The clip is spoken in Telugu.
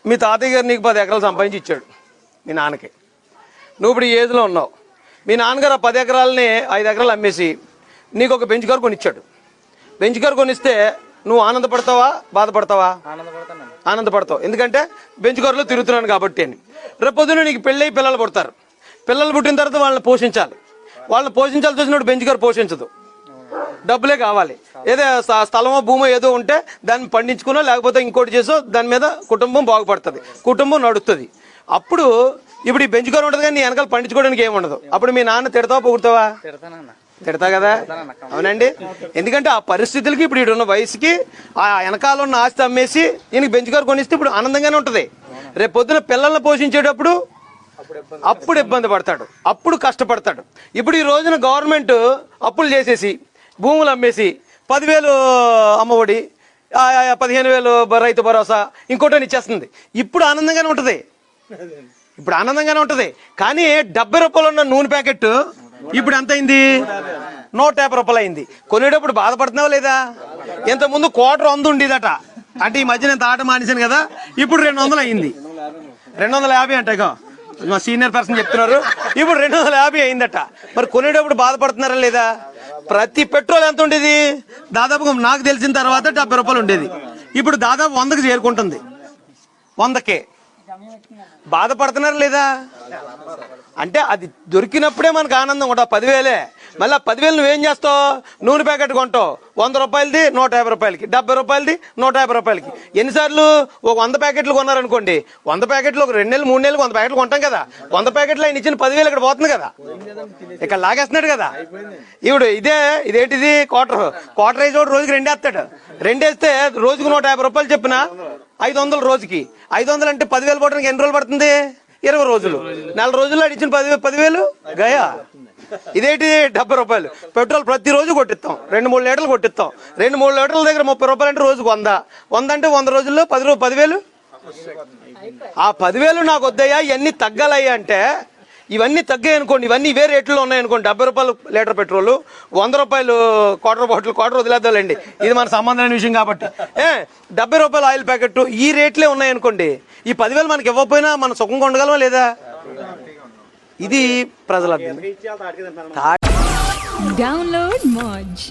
మీ తాతయ్య గారు నీకు 10 ఎకరాలు సంపాదించి ఇచ్చాడు మీ నాన్నకి. నువ్వు ఇప్పుడు ఈ ఏజ్లో ఉన్నావు. మీ నాన్నగారు ఆ 10 ఎకరాలని 5 ఎకరాలు అమ్మేసి నీకు ఒక బెంచ్ కారు కొనిచ్చాడు. బెంచ్ కారు కొనిస్తే నువ్వు ఆనందపడతావా బాధపడతావా? ఆనందపడతావు. ఎందుకంటే బెంచ్ కారులో తిరుగుతున్నాను కాబట్టి అని. రేపొద్దున నీకు పెళ్ళి పిల్లలు పుడతారు. పిల్లలు పుట్టిన తర్వాత వాళ్ళని పోషించాలి. వాళ్ళని పోషించాల్సి వచ్చినప్పుడు బెంచ్ కారు పోషించదు, డబ్బులే కావాలి. ఏదో స్థలమో భూమో ఏదో ఉంటే దాన్ని పండించుకునో లేకపోతే ఇంకోటి చేసో దాని మీద కుటుంబం బాగుపడుతుంది, కుటుంబం నడుస్తుంది. అప్పుడు ఇప్పుడు ఈ బెంచ్ కారు ఉంటుంది కానీ నీ వెనకాల పండించుకోవడానికి ఏముండదు. అప్పుడు మీ నాన్న తిడతావా పొగుడతావా? తిడతా కదా. అవునండి. ఎందుకంటే ఆ పరిస్థితులకి ఇప్పుడు ఇప్పుడున్న వయసుకి ఆ వెనకాల ఉన్న ఆస్తి అమ్మేసి ఈయనకి బెంచ్ కారు కొనిస్తే ఇప్పుడు ఆనందంగానే ఉంటుంది. రేపు పొద్దున పిల్లల్ని పోషించేటప్పుడు అప్పుడు ఇబ్బంది పడతాడు, అప్పుడు కష్టపడతాడు. ఇప్పుడు ఈ రోజున గవర్నమెంట్ అప్పులు చేసేసి భూములు అమ్మేసి 10,000 అమ్మఒడి, 15,000 రైతు భరోసా, ఇంకోటి ఇచ్చేస్తుంది. ఇప్పుడు ఆనందంగానే ఉంటుంది, ఇప్పుడు ఆనందంగానే ఉంటుంది. కానీ 70 రూపాయలు ఉన్న నూనె ప్యాకెట్ ఇప్పుడు ఎంత అయింది? 150 రూపాయలు అయింది. కొనేటప్పుడు బాధపడుతున్నావా లేదా? ఇంతకుముందు ₹1 ఉండేదట. అంటే ఈ మధ్య నేను తాట మానేశాను కదా, ఇప్పుడు 200 అయింది. 250 అంటేగా మా సీనియర్ పర్సన్ చెప్తున్నారు. ఇప్పుడు 250 అయిందట. మరి కొనేటప్పుడు బాధపడుతున్నారా లేదా? ప్రతి పెట్రోల్ ఎంత ఉండేది? దాదాపుగా నాకు తెలిసిన తర్వాత 70 రూపాయలు ఉండేది. ఇప్పుడు దాదాపు 100కి చేరుకుంటుంది. 100కే బాధపడుతున్నారా లేదా? అంటే అది దొరికినప్పుడే మనకు ఆనందం కూడా. 10,000 మళ్ళీ 10,000 నువ్వేం చేస్తావు? నూనె ప్యాకెట్ కొంటావు. 100 రూపాయలది 150 రూపాయలకి, 70 రూపాయలది 150 రూపాయలకి. ఎన్నిసార్లు? ఒక 100 ప్యాకెట్లు కొన్నారనుకోండి, 100 ప్యాకెట్లు ఒక 2 నెలలు 3 నెలలు 100 ప్యాకెట్లు కొంటాం కదా. 100 ప్యాకెట్లు ఆయన ఇచ్చిన 10,000 ఇక్కడ పోతుంది కదా, ఇక్కడ లాగేస్తున్నాడు కదా. ఇప్పుడు ఇదేంటిది? క్వార్టరైజ్ ఒకటి రోజుకి 2 వేస్తాడు. 2 వేస్తే రోజుకు 150 రూపాయలు చెప్పిన 500 రోజుకి. 500 అంటే 10,000 పోవడానికి ఎన్ని రోజులు పడుతుంది? 20 రోజులు. 4 రోజుల్లో ఇచ్చిన 10,000 గయా. ఇదేంటి? 70 రూపాయలు పెట్రోల్ ప్రతిరోజు కొట్టిస్తాం. 2-3 లీటర్లు కొట్టిస్తాం. 2-3 లీటర్ల దగ్గర 30 రూపాయలు అంటే రోజుకు 100 అంటే 100 రోజుల్లో 10,000. ఆ 10,000 నాకు వద్దయ్యా, ఇవన్నీ తగ్గాలయ్యా అంటే ఇవన్నీ తగ్గాయి అనుకోండి, ఇవన్నీ ఇవే రేట్లో ఉన్నాయనుకోండి. 70 రూపాయలు లీటర్ పెట్రోల్, 100 రూపాయలు క్వార్టర్ వదిలేద్దాలండి, ఇది మన సంబంధమైన విషయం కాబట్టి. 70 రూపాయలు ఆయిల్ ప్యాకెట్, ఈ రేట్లే ఉన్నాయనుకోండి. ఈ 10,000 మనకి ఇవ్వకపోయినా మనం సుఖంగా ఉండగలమా లేదా? ఇది ప్రజల డౌన్లోడ్ మోజ్.